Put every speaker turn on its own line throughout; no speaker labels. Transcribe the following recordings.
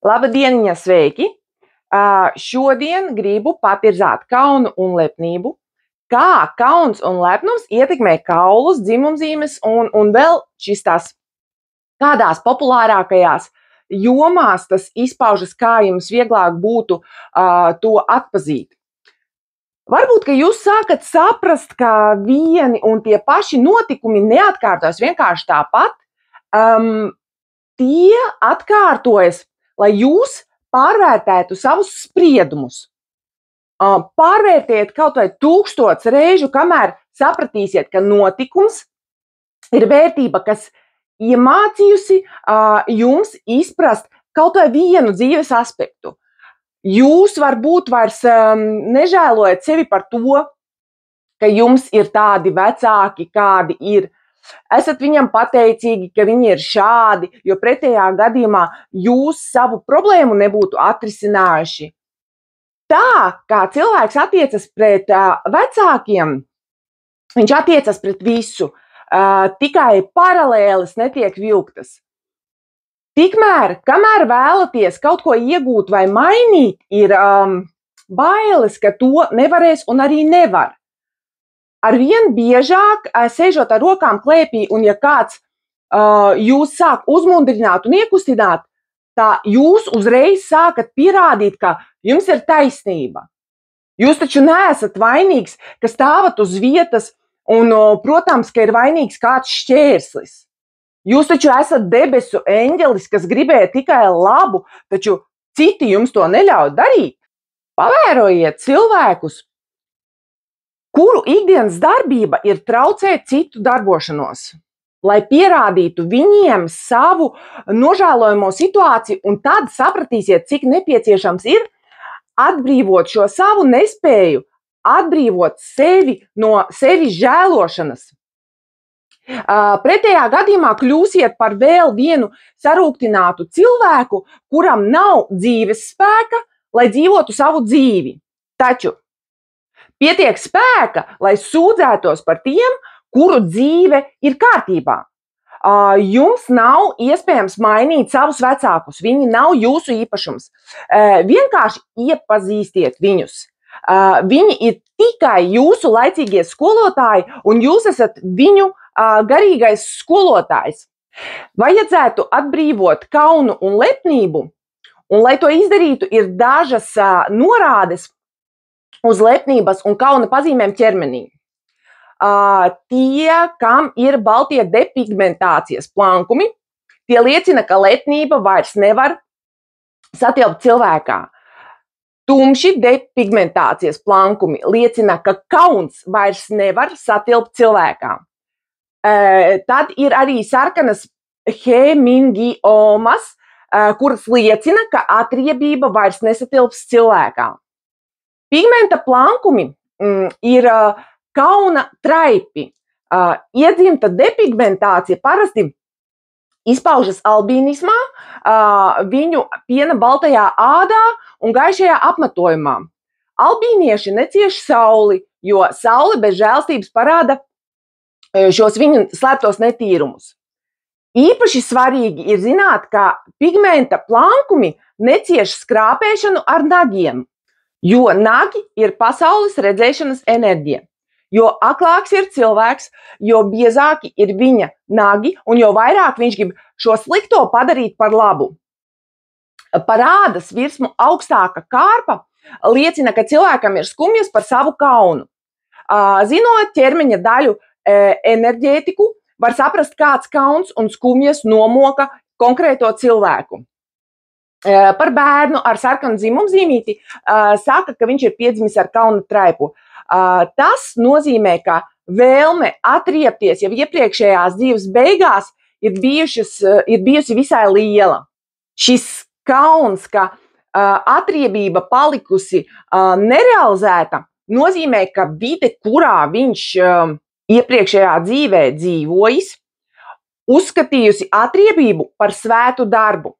Labdieniņa, sveiki! Šodien gribu patirzāt kaunu un lepnību, kā kauns un lepnums ietekmē kaulus, dzimumzīmes un vēl kādās populārākajās jomās tas izpaužas, kā jums vieglāk būtu to atpazīt. Varbūt, ka jūs sākat saprast, ka vieni un tie paši notikumi neatkārtojas vienkārši tāpat. Tie atkārtojas, lai jūs pārvērtētu savus spriedumus. Pārvērtiet kaut vai 1000 reižu, kamēr sapratīsiet, ka notikums ir vērtība, kas iemācījusi jums izprast kaut vai vienu dzīves aspektu. Jūs varbūt vairs nežēlojat sevi par to, ka jums ir tādi vecāki, kādi ir. Esat viņam pateicīgi, ka viņi ir šādi, jo pretējā gadījumā jūs savu problēmu nebūtu atrisinājuši. Tā, kā cilvēks attiecas pret vecākiem, viņš attiecas pret visu, tikai paralēles netiek vilktas. Tikmēr, kamēr vēlaties kaut ko iegūt vai mainīt, ir bailes, ka to nevarēs un arī nevar. Arvien biežāk sēžot ar rokām klēpī, un ja kāds jūs sāk uzmundrināt un iekustināt, tā jūs uzreiz sākat pierādīt, ka jums ir taisnība. Jūs taču neesat vainīgs, ka stāvat uz vietas, un, protams, ka ir vainīgs kāds šķērslis. Jūs taču esat debesu eņģelis, kas gribēja tikai labu, taču citi jums to neļauj darīt. Pavērojiet cilvēkus, kuru ikdienas darbība ir traucēt citu darbošanos, lai pierādītu viņiem savu nožēlojamo situāciju, un tad sapratīsiet, cik nepieciešams ir atbrīvot šo savu nespēju, atbrīvot sevi no sevis žēlošanas. Pretējā gadījumā kļūsiet par vēl vienu sarūktinātu cilvēku, kuram nav dzīves spēka, lai dzīvotu savu dzīvi. Taču pietiek spēka, lai sūdzētos par tiem, kuru dzīve ir kārtībā. Jums nav iespējams mainīt savus vecākus, viņi nav jūsu īpašums. Vienkārši iepazīstiet viņus. Viņi ir tikai jūsu laicīgie skolotāji, un jūs esat viņu garīgais skolotājs. Vajadzētu atbrīvot kaunu un lepnību, un, lai to izdarītu, ir dažas norādes uz lepnības un kauna pazīmēm ķermenī. Tie, kam ir baltie depigmentācijas plankumi, tie liecina, ka lepnība vairs nevar satilpt cilvēkā. Tumši depigmentācijas plankumi liecina, ka kauns vairs nevar satilpt cilvēkā. Tad ir arī sarkanas hemingiomas, kuras liecina, ka atriebība vairs nesatilps cilvēkā. Pigmenta plankumi ir kauna traipi. Iedzimta depigmentācija parasti izpaužas albīnismā, viņu piena baltajā ādā un gaišajā apmetojumā. Albīnieši necieš sauli, jo saule bez žēlstības parāda šos viņu slēptos netīrumus. Īpaši svarīgi ir zināt, ka pigmenta plankumi necieš skrāpēšanu ar nagiem, jo nagi ir pasaules redzēšanas enerģija. Jo aklāks ir cilvēks, jo biezāki ir viņa nagi, un jo vairāk viņš grib šo slikto padarīt par labu. Parādas virsmu augstāka kārpa liecina, ka cilvēkam ir skumjas par savu kaunu. Zinot ķermeņa daļu enerģētiku, var saprast, kāds kauns un skumjas nomoka konkrēto cilvēku. Par bērnu ar sarkanu dzimumzīmīti saka, ka viņš ir piedzimis ar kauna traipu. Tas nozīmē, ka vēlme atriepties jau iepriekšējās dzīves beigās ir bijusi visai liela. Šis kauns, ka atriebība palikusi nerealizēta, nozīmē, ka vide, kurā viņš iepriekšējā dzīvē dzīvojis, uzskatījusi atriebību par svētu darbu,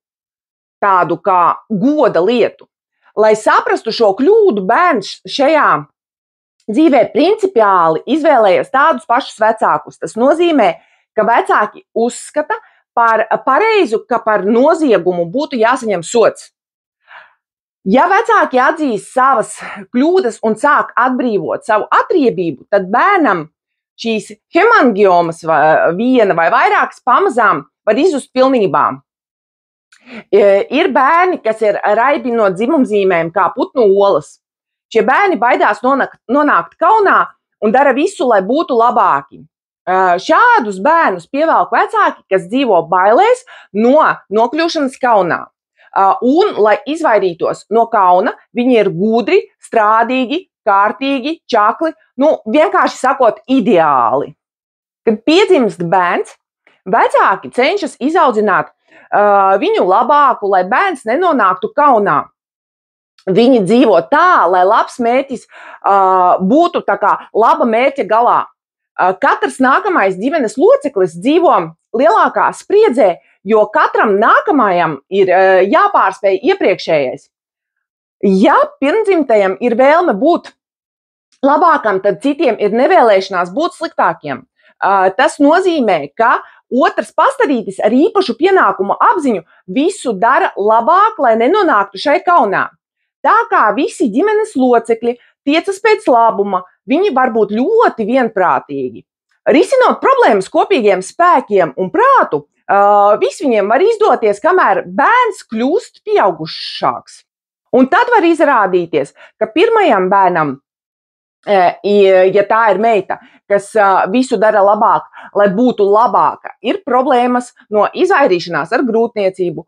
tādu kā goda lietu. Lai saprastu šo kļūdu, bērns šajā dzīvē principiāli izvēlējies tādus pašus vecākus. Tas nozīmē, ka vecāki uzskata par pareizu, ka par noziegumu būtu jāsaņem sods. Ja vecāki atzīst savas kļūdas un sāk atbrīvot savu atriebību, tad bērnam šīs hemangiomas viena vai vairākas pamazām var izzust pilnībā. Ir bērni, kas ir raibi no dzimumzīmēm, kā putnu olas. Šie bērni baidās nonākt kaunā un dara visu, lai būtu labāki. Šādus bērnus pievelk vecāki, kas dzīvo bailēs no nokļūšanas kaunā. Un, lai izvairītos no kauna, viņi ir gudri, strādīgi, kārtīgi, čakli, vienkārši sakot, ideāli. Kad piedzimst bērns, vecāki cenšas izaudzināt viņu labāku, lai bērns nenonāktu kaunā. Viņi dzīvo tā, lai labs mērķis būtu tā kā laba mērķa galā. Katrs nākamais ģimenes loceklis dzīvo lielākā spriedzē, jo katram nākamajam ir jāpārspēj iepriekšējais. Ja pirmdzimtajam ir vēlme būt labākam, tad citiem ir nevēlēšanās būt sliktākiem. Tas nozīmē, ka otrs pastarītis ar īpašu pienākumu apziņu visu dara labāk, lai nenonāktu šai kaunā. Tā kā visi ģimenes locekļi tiecas pēc labuma, viņi var būt ļoti vienprātīgi. Risinot problēmas kopīgiem spēkiem un prātu, viss viņiem var izdoties, kamēr bērns kļūst pieaugušāks. Un tad var izrādīties, ka pirmajam bērnam, ja tā ir meita, kas visu dara labāk, lai būtu labāka, ir problēmas no izvairīšanās ar grūtniecību.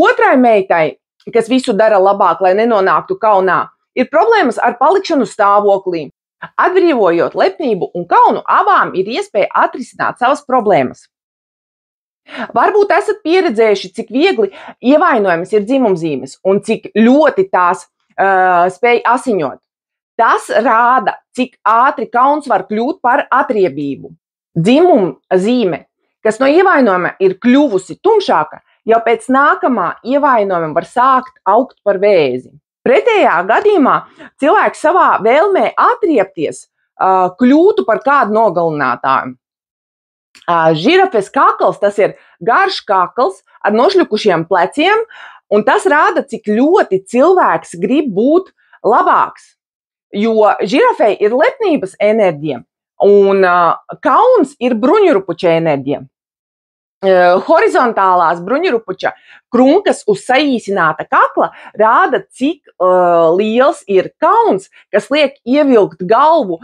Otrai meitai, kas visu dara labāk, lai nenonāktu kaunā, ir problēmas ar palikšanu stāvoklī. Atbrīvojot lepnību un kaunu, abām ir iespēja atrisināt savas problēmas. Varbūt esat pieredzējuši, cik viegli ievainojamas ir dzimumzīmes un cik ļoti tās spēj asiņot. Tas rāda, cik ātri kauns var kļūt par atriebību. Dzimumzīme, kas no ievainojuma ir kļuvusi tumšāka, jau pēc nākamā ievainojuma var sākt augt par vēzi. Pretējā gadījumā cilvēks savā vēlmē atriepties kļūtu par kādu nogalinātāju. Žirafes kakls, tas ir garš kakls ar nošļukušiem pleciem, un tas rāda, cik ļoti cilvēks grib būt labāks. Jo žirafei ir lepnības enerģija, un kauns ir bruņurupuča enerģija. Horizontālās bruņurupuča krunkas uz saīsināta kakla rāda, cik liels ir kauns, kas liek ievilkt galvu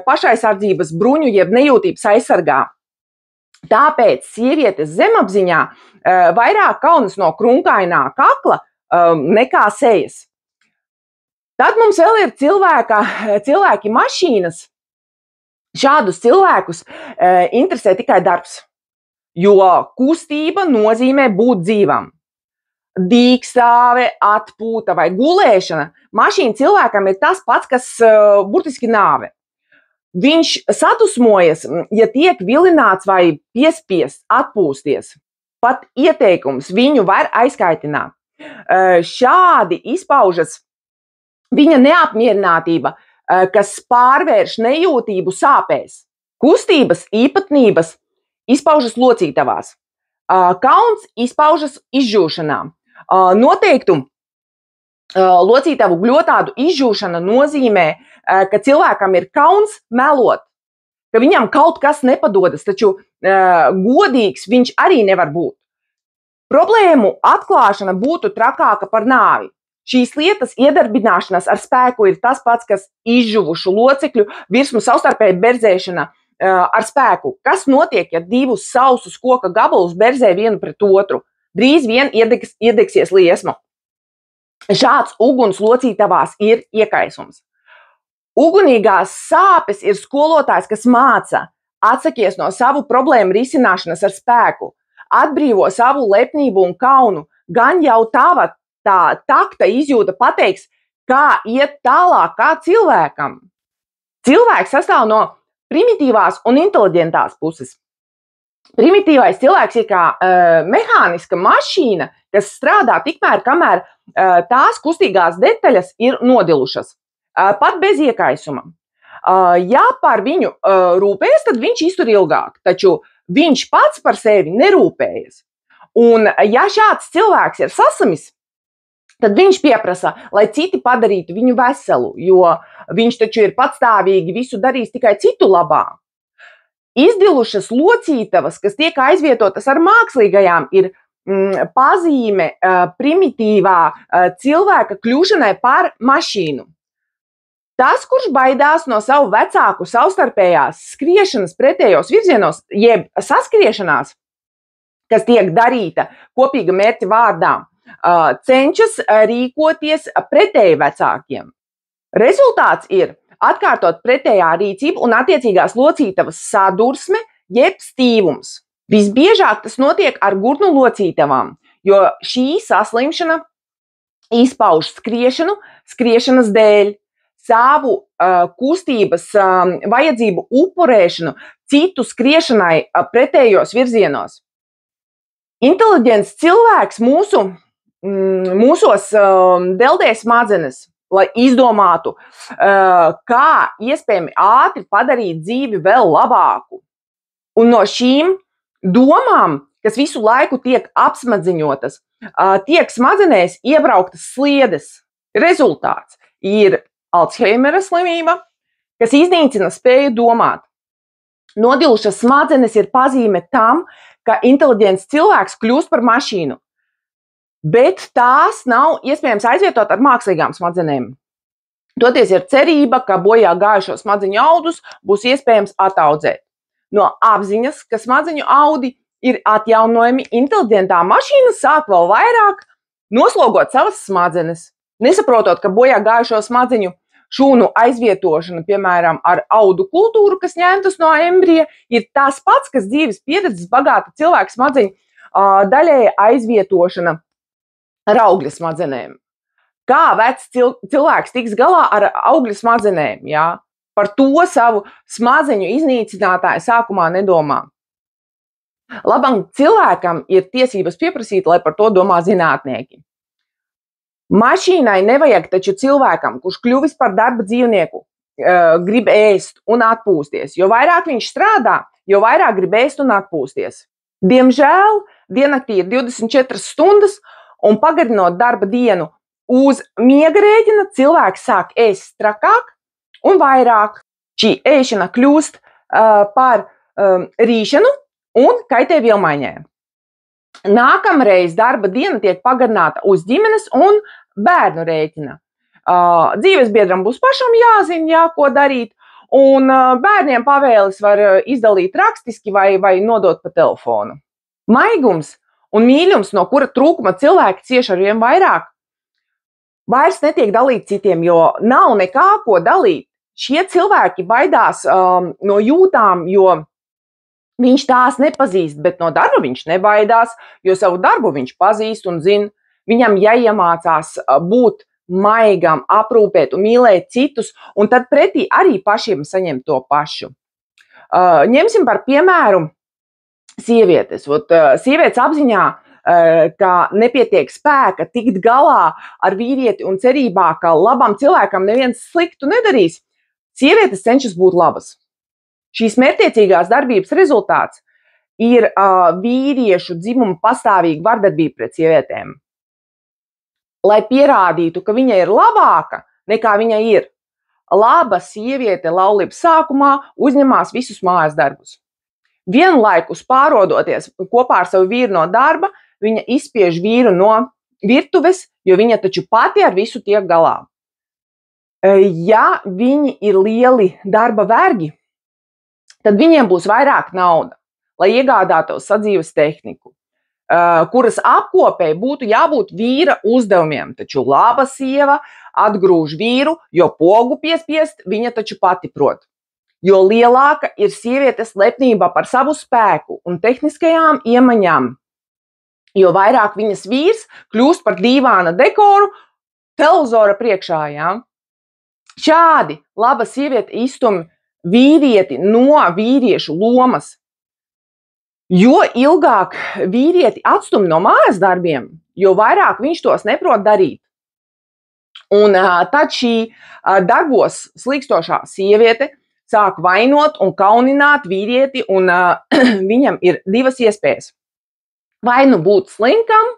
pašaizsardzības bruņu jeb nejūtības aizsargā. Tāpēc sievietes zemapziņā vairāk kaunas no krunkainā kakla nekā sejas. Tad mums vēl ir cilvēki mašīnas. Šādus cilvēkus interesē tikai darbs, jo kustība nozīmē būt dzīvam. Dīkstāve, atpūta vai gulēšana mašīna cilvēkam ir tas pats, kas burtiski nāve. Viņš sadusmojas, ja tiek vilināts vai piespiests atpūsties. Pat ieteikums viņu var aizkaitināt. Šādi izpaužas viņa neapmierinātība, kas pārvērš nejūtību sāpēs. Kustības īpatnības izpaužas locītavās. Kauns izpaužas izžūšanā. Noteiktu locītavu gļotādu izžūšana nozīmē, ka cilvēkam ir kauns melot, ka viņam kaut kas nepadodas, taču godīgs viņš arī nevar būt. Problēmu atklāšana būtu trakāka par nāvi. Šīs lietas iedarbināšanas ar spēku ir tas pats, kas izžuvušu locekļu virsmu savstarpēji berzēšana ar spēku. Kas notiek, ja divus sausus koka gabalus berzē vienu pret otru? Drīz vien iedegsies liesma. Šāds uguns locītavās ir iekaisums. Ugunīgās sāpes ir skolotājs, kas māca: atsakies no savu problēmu risināšanas ar spēku, atbrīvo savu lepnību un kaunu, gan jau tava tā takta izjūta pateiks, kā iet tālāk kā cilvēkam. Cilvēks sastāv no primitīvās un inteliģentās puses. Primitīvais cilvēks ir kā mehāniska mašīna, kas strādā tikmēr, kamēr tās kustīgās detaļas ir nodilušas, pat bez iekaisuma. Ja par viņu rūpējas, tad viņš iztur ilgāk, taču viņš pats par sevi nerūpējas. Un ja šāds cilvēks ir sasamis, tad viņš pieprasa, lai citi padarītu viņu veselu, jo viņš taču ir patstāvīgi visu darījis tikai citu labā. Izdilušas locītavas, kas tiek aizvietotas ar mākslīgajām, ir pazīme primitīvā cilvēka kļūšanai par mašīnu. Tas, kurš baidās no savu vecāku savstarpējās skriešanas pretējos virzienos, jeb saskriešanās, kas tiek darīta kopīga mērķa vārdā, cenšas rīkoties pretēji vecākiem. Rezultāts ir atkārtot pretējā rīcība un attiecīgās locītavas sadursme jeb stīvums. Visbiežāk tas notiek ar gurnu locītavām, jo šī saslimšana izpauž skriešanas dēļ, savu kustības vajadzību upurēšanu citu skriešanai pretējos virzienos. Inteliģents cilvēks mūsos deldē smadzenes, lai izdomātu, kā iespējami ātri padarīt dzīvi vēl labāku. Un no šīm domām, kas visu laiku tiek apsmadziņotas, tiek smadzenēs iebrauktas sliedes. Rezultāts ir Alzheimera slimība, kas iznīcina spēju domāt. Nodilušas smadzenes ir pazīme tam, ka inteliģents cilvēks kļūst par mašīnu, bet tās nav iespējams aizvietot ar mākslīgām smadzenēm. Toties ir cerība, ka bojā gājušo smadzeņu audus būs iespējams ataudzēt. No apziņas, ka smadzeņu audi ir atjaunojami, inteliģentā mašīna sāk vēl vairāk noslogot savas smadzenes. Nesaprotot, ka bojā gājušo smadzeņu šūnu aizvietošana, piemēram, ar audu kultūru, kas ņemtas no embrija, ir tas pats, kas dzīves pieredzes bagāta cilvēka smadzeņu daļēja aizvietošana ar augļa smadzenēm. Kā vecs cilvēks tiks galā ar augļa smadzenēm? Jā? Par to savu smadzeņu iznīcinātāju sākumā nedomā. Labam cilvēkam ir tiesības pieprasīt, lai par to domā zinātnieki. Mašīnai nevajag taču cilvēkam, kurš kļuvis par darba dzīvnieku, grib ēst un atpūsties. Jo vairāk viņš strādā, jo vairāk grib ēst un atpūsties. Diemžēl diennaktī ir 24 stundas, un pagarinot darba dienu uz miega rēķina, cilvēks sāk ēst trakāk un vairāk. Šī ēšana kļūst par rīšanu un kaitē vielmaiņai. Nākamreiz darba diena tiek pagarināta uz ģimenes un bērnu rēķina. Dzīvesbiedram būs pašam jāzina, ko darīt, un bērniem pavēles var izdalīt rakstiski vai nodot pa telefonu. Maigums un mīļums, no kura trūkuma cilvēki cieš ar vien vairāk, vairs netiek dalīt citiem, jo nav nekā ko dalīt. Šie cilvēki baidās no jūtām, jo viņš tās nepazīst, bet no darba viņš nebaidās, jo savu darbu viņš pazīst un zina. Viņam jāiemācās būt maigam, aprūpēt un mīlēt citus, un tad pretī arī pašiem saņemt to pašu. Ņemsim par piemēru sievietes. Sievietes apziņā, ka nepietiek spēka tikt galā ar vīrieti un cerībā, ka labam cilvēkam neviens sliktu nedarīs, sievietes cenšas būt labas. Šīs mērķtiecīgās darbības rezultāts ir vīriešu dzimuma pastāvīga vardarbība pret sievietēm. Lai pierādītu, ka viņa ir labāka nekā viņa ir, laba sieviete laulības sākumā uzņemās visus mājas darbus. Vienlaikus pārodoties kopā ar savu vīru no darba, viņa izspiež vīru no virtuves, jo viņa taču pati ar visu tiek galā. Ja viņi ir lieli darba vergi, tad viņiem būs vairāk nauda, lai iegādātos sadzīves tehniku, kuras apkopēji būtu jābūt vīra uzdevumiem. Taču laba sieva atgrūž vīru, jo pogu piespiest viņa taču pati prot. Jo lielāka ir sievietes lepnība par savu spēku un tehniskajām iemaņām, jo vairāk viņas vīrs kļūst par dīvāna dekoru televizora priekšā. Ja? Šādi laba sieviete izstumj vīrieti no vīriešu lomas. Jo ilgāk vīrieti atstumj no mājas darbiem, jo vairāk viņš tos neprot darīt. Un tad šī darbos slīkstošā sieviete sāk vainot un kaunināt vīrieti, un viņam ir divas iespējas. Vai nu būt slinkam,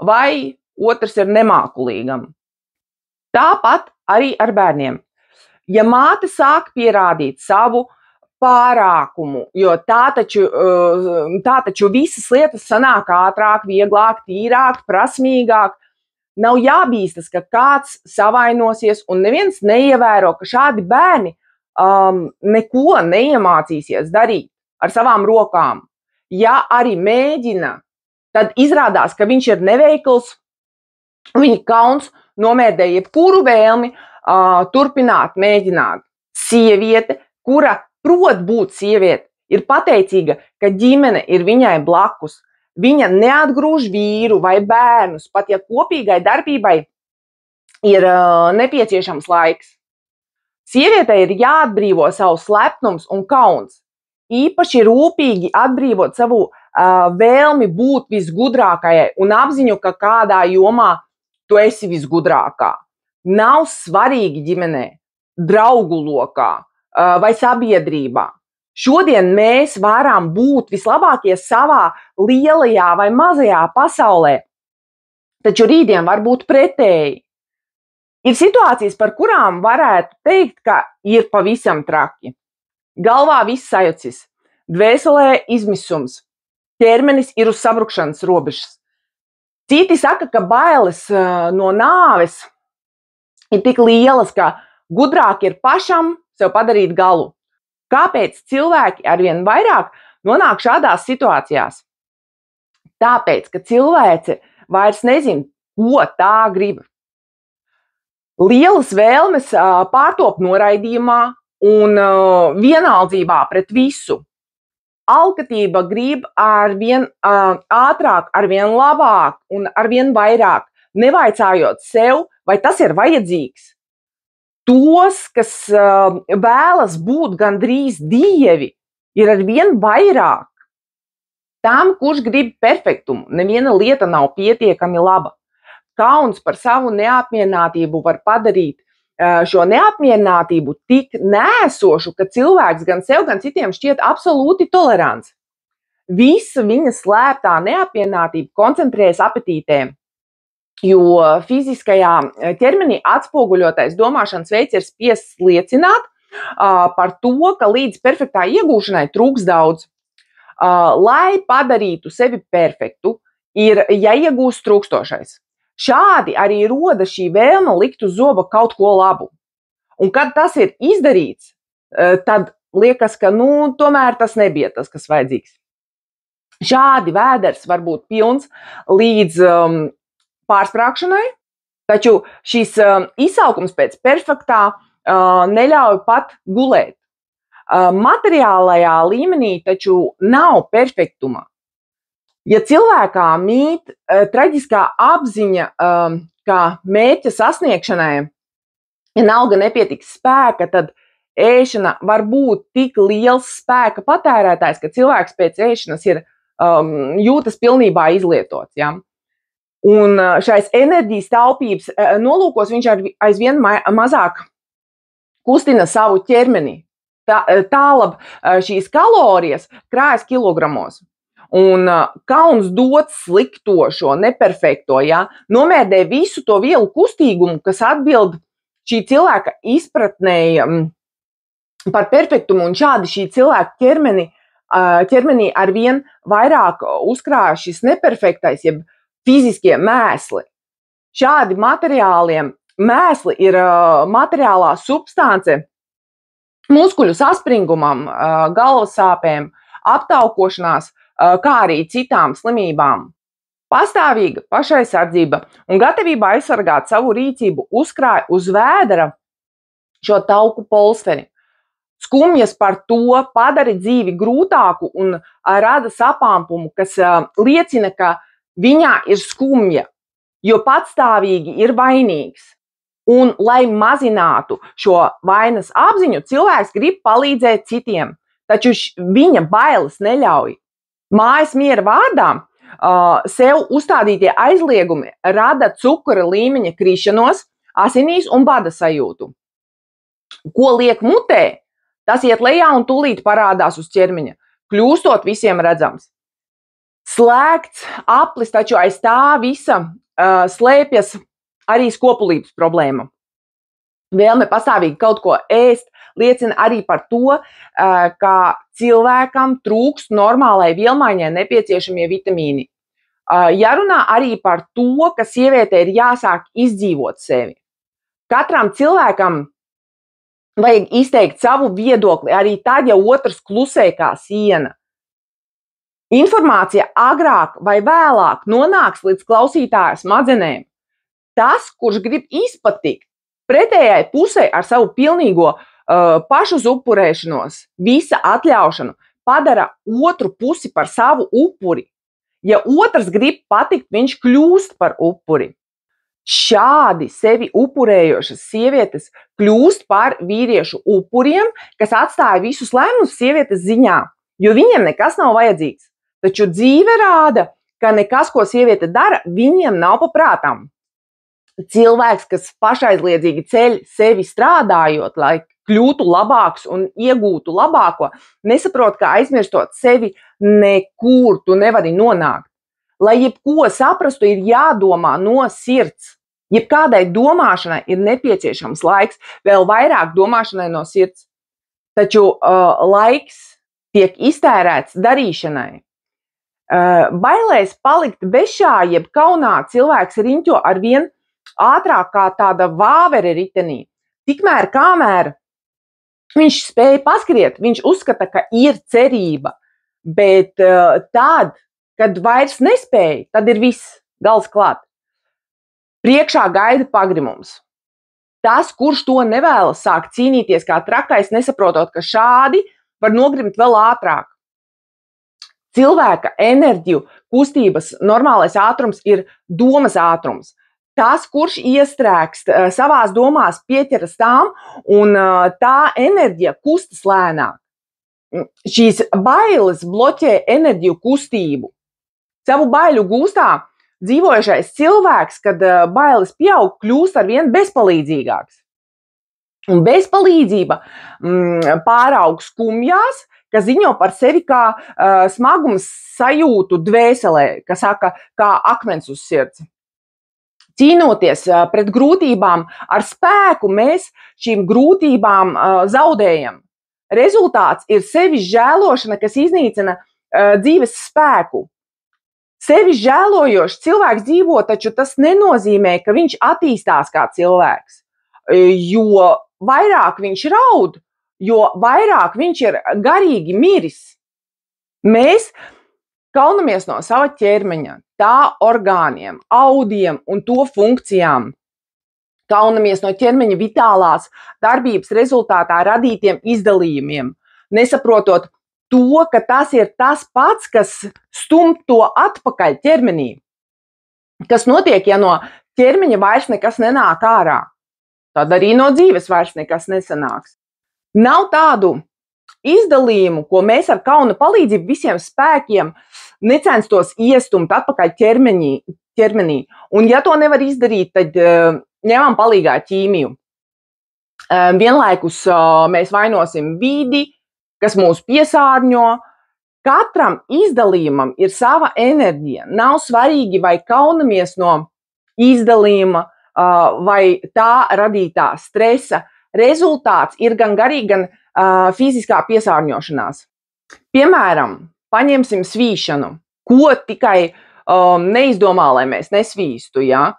vai otrs ir nemākulīgam. Tāpat arī ar bērniem. Ja māte sāk pierādīt savu pārākumu, jo tā taču visas lietas sanāk ātrāk, vieglāk, tīrāk, prasmīgāk, nav jābīstas, ka kāds savainosies un neviens neievēro, ka šādi bērni neko neiemācīsies darīt ar savām rokām. Ja arī mēģina, tad izrādās, ka viņš ir neveikls, viņa kauns nomēdē jebkuru vēlmi turpināt, mēģināt. Sieviete, kura prot būt sieviete, ir pateicīga, ka ģimene ir viņai blakus. Viņa neatgrūž vīru vai bērnus, pat ja kopīgai darbībai ir nepieciešams laiks. Sievietei ir jāatbrīvo savus lepnums un kauns. Īpaši rūpīgi atbrīvot savu vēlmi būt visgudrākajai un apziņu, ka kādā jomā tu esi visgudrākā. Nav svarīgi ģimenē, draugu lokā vai sabiedrībā. Šodien mēs varam būt vislabākie savā lielajā vai mazajā pasaulē, taču rītdien var būt pretēji. Ir situācijas, par kurām varētu teikt, ka ir pavisam traki. Galvā viss sajucis, dvēselē izmisums, ķermenis ir uz sabrukšanas robežas. Citi saka, ka bailes no nāves ir tik lielas, ka gudrāk ir pašam sev padarīt galu. Kāpēc cilvēki arvien vairāk nonāk šādās situācijās? Tāpēc, ka cilvēce vairs nezina, ko tā grib. Lielas vēlmes pārtop noraidījumā un vienaldzībā pret visu. Alkatība grib arvien ātrāk, arvien labāk un arvien vairāk, nevaicājot sev, vai tas ir vajadzīgs. Tos, kas vēlas būt gandrīz dievi, ir arvien vairāk. Tam, kurš grib perfektumu, neviena lieta nav pietiekami laba. Kauns par savu neapmierinātību var padarīt šo neapmierinātību tik nēsošu, ka cilvēks gan sev, gan citiem šķiet absolūti tolerants. Visa viņa slēptā neapmierinātība koncentrējas apetītēm, jo fiziskajā ķermenī atspoguļotais domāšanas veids ir spiests liecināt par to, ka līdz perfektā iegūšanai trūks daudz. Lai padarītu sevi perfektu, ir jāiegūst trūkstošais. Šādi arī roda šī vēlme likt uz zoba kaut ko labu. Un kad tas ir izdarīts, tad liekas, ka tomēr tas nebija tas, kas vajadzīgs. Šādi vēders var būt pilns līdz pārsprāgšanai, taču šis izsaukums pēc perfektā neļauj pat gulēt. Materiālajā līmenī taču nav perfektuma. Ja cilvēkā mīt traģiskā apziņa, ka mērķa sasniegšanai vienalga nepietiks spēka, tad ēšana var būt tik liels spēka patērētājs, ka cilvēks pēc ēšanas jūtas pilnībā izlietots. Ja? Un šais enerģijas taupības nolūkos viņš aizvien mazāk kustina savu ķermeni. Tālab šīs kalorijas krājas kilogramos. Un kauns dot slikto, šo neperfekto, ja, nomērdē visu to vielu kustīgumu, kas atbild šī cilvēka izpratnē par perfektumu, un šādi šī cilvēka ķermenī arvien vairāk uzkrāja šis neperfektais, jeb fiziskie mēsli. Šādi mēsli ir materiālā substance muskuļu saspringumam, galvas sāpēm, aptaukošanās, kā arī citām slimībām. Pastāvīga pašaizsardzība un gatavība aizsargāt savu rīcību uzkrāja uz vēdera šo tauku polsteri. Skumjas par to padara dzīvi grūtāku un rada sapāmpumu, kas liecina, ka viņā ir skumja, jo patstāvīgi ir vainīgs. Un, lai mazinātu šo vainas apziņu, cilvēks grib palīdzēt citiem, taču viņa bailes neļauj. Mājas miera vārdā sev uzstādītie aizliegumi rada cukura līmeņa krišanos, asinīs un bada sajūtu. Ko liek mutē, tas iet lejā un tūlīt parādās uz ķermeņa, kļūstot visiem redzams. Slēgts aplis taču aiz tā visa slēpjas arī skopulības problēma. Vēlme pastāvīgi kaut ko ēst liecina arī par to, ka cilvēkam trūkst normālai vielmaiņai nepieciešamie vitamīni. Jārunā arī par to, ka sievietei ir jāsāk izdzīvot sevi. Katram cilvēkam vajag izteikt savu viedokli, arī tad, ja otrs klusē kā siena. Informācija agrāk vai vēlāk nonāks līdz klausītāja smadzenēm. Tas, kurš grib izpatikt pretējai pusē ar savu pilnīgo pašuzupurēšanos, visa atļaušanu, padara otru pusi par savu upuri. Ja otrs grib patikt, viņš kļūst par upuri. Šādi sevi upurējošas sievietes kļūst par vīriešu upuriem, kas atstāja visus lēmumus sievietes ziņā, jo viņiem nekas nav vajadzīgs. Taču dzīve rāda, ka nekas, ko sieviete dara, viņiem nav paprātam. Cilvēks, kas pašaizliedzīgi ceļ sevi strādājot, lai kļūtu labāks un iegūtu labāko, nesaprot, ka aizmirstot sevi nekur tu nevari nonākt. Lai jebko saprastu, ir jādomā no sirds. Jebkādai domāšanai ir nepieciešams laiks, vēl vairāk domāšanai no sirds. Taču laiks tiek iztērēts darīšanai. Bailēs palikt bešā jeb kaunā cilvēks riņķo arvien ātrāk kā tāda vāvere ritenī. Tikmēr, kamēr viņš spēja paskriet, viņš uzskata, ka ir cerība, bet tad, kad vairs nespēja, tad ir viss, gals klāt. Priekšā gaida pagrimums. Tas, kurš to nevēlas, sāk cīnīties kā trakais, nesaprotot, ka šādi var nogrimt vēl ātrāk. Cilvēka enerģiju kustības normālais ātrums ir domas ātrums. Tas, kurš iestrēgst savās domās, pieķeras tām, un tā enerģija kustas lēnāk. Šīs bailes bloķē enerģiju kustību. Savu baiļu gūstā dzīvojušais cilvēks, kad bailes pieaug, kļūst arvien bezpalīdzīgāks. Un bezpalīdzība pāraug skumjās, kas ziņo par sevi kā smagums sajūtu dvēselē, kas saka, kā akmens uz sirds. Cīnoties pret grūtībām ar spēku, mēs šīm grūtībām zaudējam. Rezultāts ir sevis žēlošana, kas iznīcina dzīves spēku. Sevis žēlojošs cilvēks dzīvo, taču tas nenozīmē, ka viņš attīstās kā cilvēks. Jo vairāk viņš raud, jo vairāk viņš ir garīgi miris. Mēs kaunamies no sava ķermeņa, tā orgāniem, audiem un to funkcijām. Kaunamies no ķermeņa vitālās darbības rezultātā radītiem izdalījumiem, nesaprotot to, ka tas ir tas pats, kas stumt to atpakaļ ķermenī. Kas notiek, ja no ķermeņa vairs nekas nenāk ārā? Tad arī no dzīves vairs nekas nesanāks. Nav tādu izdalījumu, ko mēs ar kauna palīdzību visiem spēkiem necenstos iestumt atpakaļ ķermenī. Un ja to nevar izdarīt, tad ņemam palīgā ķīmiju. Vienlaikus mēs vainosim vidi, kas mūs piesārņo. Katram izdalījumam ir sava enerģija. Nav svarīgi, vai kaunamies no izdalījuma vai tā radītā stresa. Rezultāts ir gan garīga, gan fiziskā piesārņošanās. Piemēram, paņemsim svīšanu. Ko tikai neizdomā, lai mēs nesvīstu. Ja?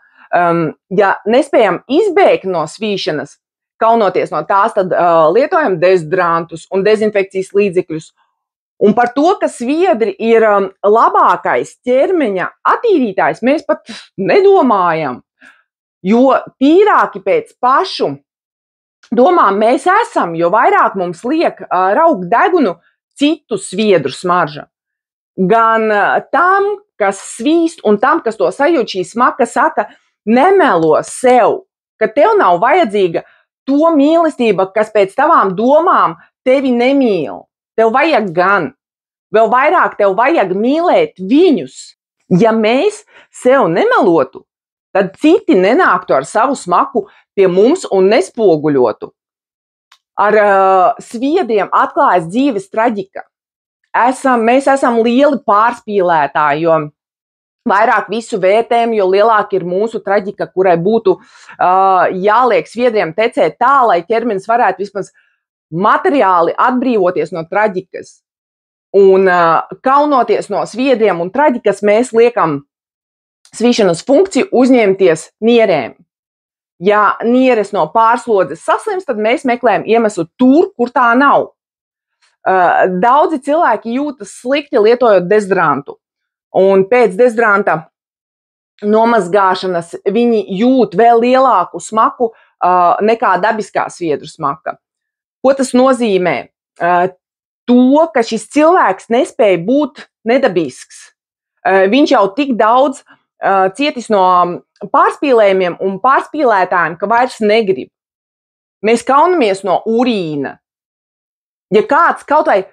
Ja nespējam izbēgt no svīšanas, kaunoties no tās, tad lietojam dezodrantus un dezinfekcijas līdzekļus. Un par to, ka sviedri ir labākais ķermeņa attīrītājs, mēs pat nedomājam. Jo tīrāki pēc pašu domām mēs esam, jo vairāk mums liek raugt degunu citu sviedru smarža. Gan tam, kas svīst, un tam, kas to sajūt, šī smaka saka, nemelo sev, ka tev nav vajadzīga to mīlestība, kas pēc tavām domām tevi nemīl. Tev vajag gan. Vēl vairāk tev vajag mīlēt viņus. Ja mēs sev nemelotu, tad citi nenāktu ar savu smaku pie mums un nespoguļotu. Ar sviedriem atklājas dzīves traģika. Mēs esam lieli pārspīlētāji, jo vairāk visu vērtējumu, jo lielāka ir mūsu traģika, kurai būtu jāliek sviedriem tecēt tā, lai ķermenis varētu vismaz materiāli atbrīvoties no traģikas. Un kaunoties no sviedriem un traģikas, mēs liekam svīšanas funkciju uzņemties nierēm. Ja nieres no pārslodzes saslims, tad mēs meklējam iemeslu tur, kur tā nav. Daudzi cilvēki jūtas slikti lietojot dezodorantu. Un pēc dezodoranta nomazgāšanas viņi jūt vēl lielāku smaku nekā dabiskā sviedru smaka. Ko tas nozīmē? To, ka šis cilvēks nespēja būt nedabisks. Viņš jau tik daudz cietis no pārspīlējumiem un pārspīlētājiem, ka vairs negrib. Mēs kaunamies no urīna. Ja kāds kaut vai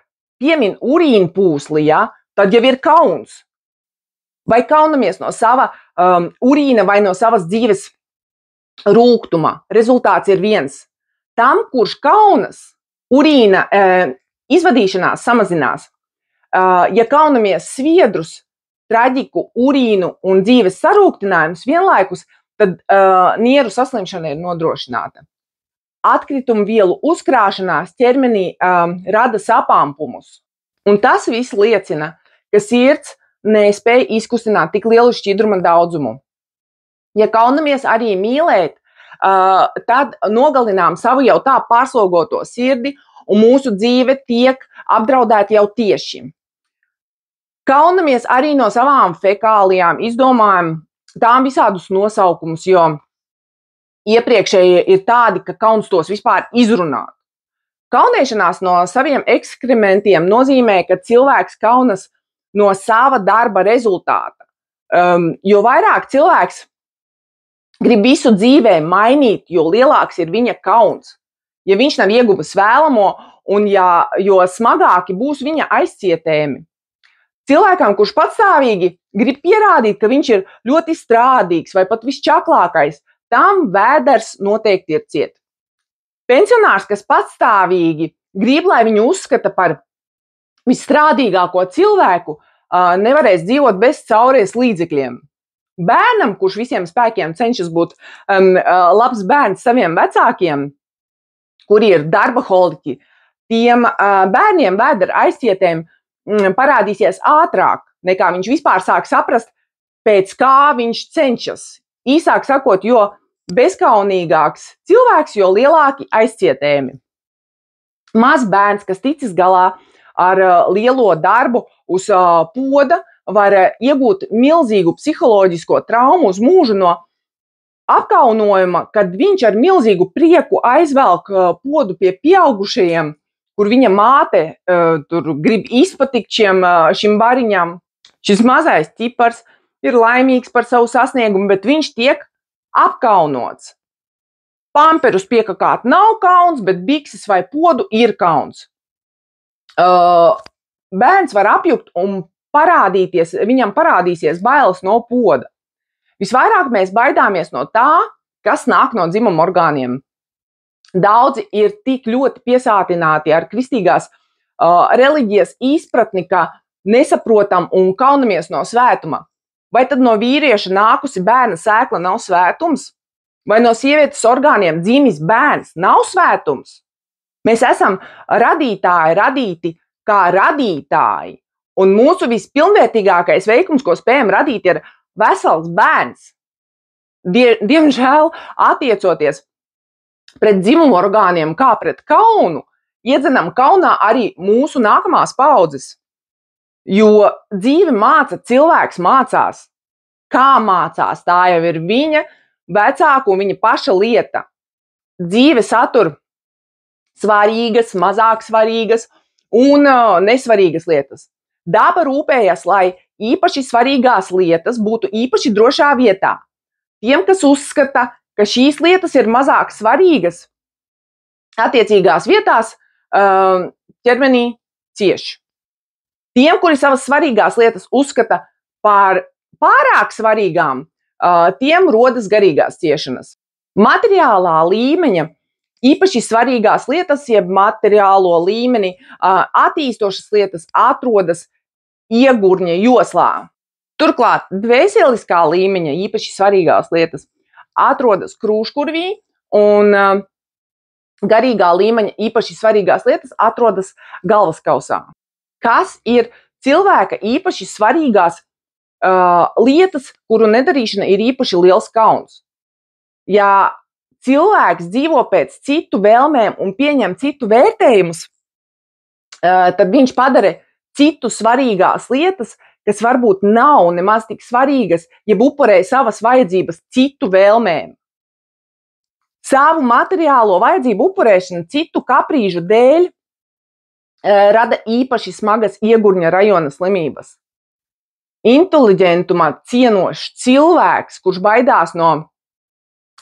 piemin urīna pūsli, ja, tad jau ir kauns. Vai kaunamies no sava urīna vai no savas dzīves rūgtuma? Rezultāts ir viens. Tam, kurš kaunas, urīna izvadīšanās samazinās. Ja kaunamies sviedrus, traģiku, urīnu un dzīves sarūktinājumus vienlaikus, tad nieru saslimšana ir nodrošināta. Atkritumu vielu uzkrāšanās ķermenī rada sapampumus. Un tas viss liecina, ka sirds nespēja izkustināt tik lielu šķidruma daudzumu. Ja kaunamies arī mīlēt, tad nogalinām savu jau tā pārslogoto sirdi, un mūsu dzīve tiek apdraudēta jau tieši. Kaunamies arī no savām fekālijām, izdomājam tām visādus nosaukumus, jo iepriekšējie ir tādi, ka kauns tos vispār izrunāt. Kaunēšanās no saviem ekskrementiem nozīmē, ka cilvēks kaunas no sava darba rezultāta. Jo vairāk cilvēks grib visu dzīvē mainīt, jo lielāks ir viņa kauns. Ja viņš nav ieguvis vēlamo un jo smagāki būs viņa aizcietējumi. Cilvēkam, kurš patstāvīgi grib pierādīt, ka viņš ir ļoti strādīgs vai pat visčaklākais, tam vēders noteikti ir ciet. Pensionārs, kas patstāvīgi grib, lai viņu uzskata par visstrādīgāko cilvēku, nevarēs dzīvot bez cauries līdzekļiem. Bērnam, kurš visiem spēkiem cenšas būt labs bērns saviem vecākiem, kuri ir darbaholiķi, tiem bērniem vēdera aizcietējumi parādīsies ātrāk, nekā viņš vispār sāk saprast, pēc kā viņš cenšas. Īsāk sakot, jo bezkaunīgāks cilvēks, jo lielāki aizcietējumi. Mazs bērns, kas ticis galā ar lielo darbu uz poda, var iegūt milzīgu psiholoģisko traumu uz mūžu no apkaunojuma, kad viņš ar milzīgu prieku aizvelk podu pie pieaugušajiem, kur viņa māte tur grib izpatikt šim bariņam. Šis mazais ķipars ir laimīgs par savu sasniegumu, bet viņš tiek apkaunots. Pamperus piekakāt nav kauns, bet bikses vai podu ir kauns. Bērns var apjukt un viņam parādīsies bailes no poda. Visvairāk mēs baidāmies no tā, kas nāk no dzimuma orgāniem. Daudzi ir tik ļoti piesātināti ar kristīgās reliģijas izpratni, ka nesaprotam un kaunamies no svētuma. Vai tad no vīrieša nākusi bērna sēkla nav svētums? Vai no sievietes orgāniem dzimis bērns nav svētums? Mēs esam radīti kā radītāji. Un mūsu vispilnvērtīgākais veikums, ko spējam radīt, ir vesels bērns. Diemžēl, attiecoties pret dzimumu orgāniem kā pret kaunu, iedzenam kaunā arī mūsu nākamās paudzes. Jo dzīve māca, cilvēks mācās. Kā mācās, tā jau ir viņa vecāku un viņa paša lieta. Dzīve satur svarīgas, mazāk svarīgas un nesvarīgas lietas. Daba rūpējas, lai īpaši svarīgās lietas būtu īpaši drošā vietā. Tiem, kas uzskata, ka šīs lietas ir mazāk svarīgas, attiecīgās vietās ķermenī cieš. Tiem, kuri savas svarīgās lietas uzskata par pārāk svarīgām, tiem rodas garīgās ciešanas. Materiālā līmeņa īpaši svarīgās lietas, jeb materiālo līmeni attīstošas lietas atrodas iegurņa joslā. Turklāt dvēseliskā līmeņa īpaši svarīgās lietas atrodas krūškurvī un garīgā līmeņa īpaši svarīgās lietas atrodas galvaskausā. Kas ir cilvēka īpaši svarīgās lietas, kuru nedarīšana ir īpaši liels kauns? Ja cilvēks dzīvo pēc citu vēlmēm un pieņem citu vērtējumus, tad viņš padara citu svarīgās lietas, kas varbūt nav nemaz tik svarīgas, jeb upurē savas vajadzības citu vēlmēm. Savu materiālo vajadzību upurēšana citu kaprīžu dēļ rada īpaši smagas iegurņa rajona slimības. Inteliģentumā cienošs cilvēks, kurš baidās no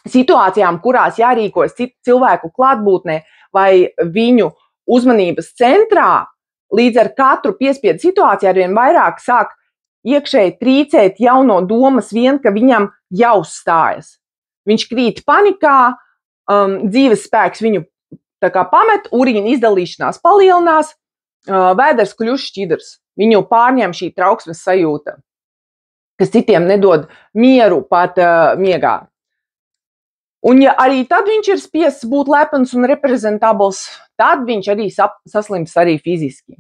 situācijām, kurās jārīkojas citu cilvēku klātbūtnē vai viņu uzmanības centrā, līdz ar katru piespiedu situāciju arvien vairāk sāk iekšēji trīcēt jau no domas vien, ka viņam jāuzstājas. Viņš krīt panikā, dzīves spēks viņu tā kā pamet, urīna izdalīšanās palielinās, vēders kļūst šķidrs. Viņu pārņem šī trauksmes sajūta, kas citiem nedod mieru pat miegā. Un ja arī tad viņš ir spiests būt lepns un reprezentabls, tad viņš arī saslims arī fiziski.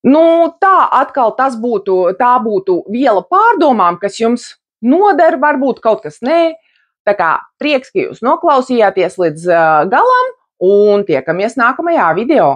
Tā atkal tā būtu viela pārdomām, kas jums noder, varbūt kaut kas nē. Tā kā prieks, ka jūs noklausījāties līdz galam un tiekamies nākamajā video.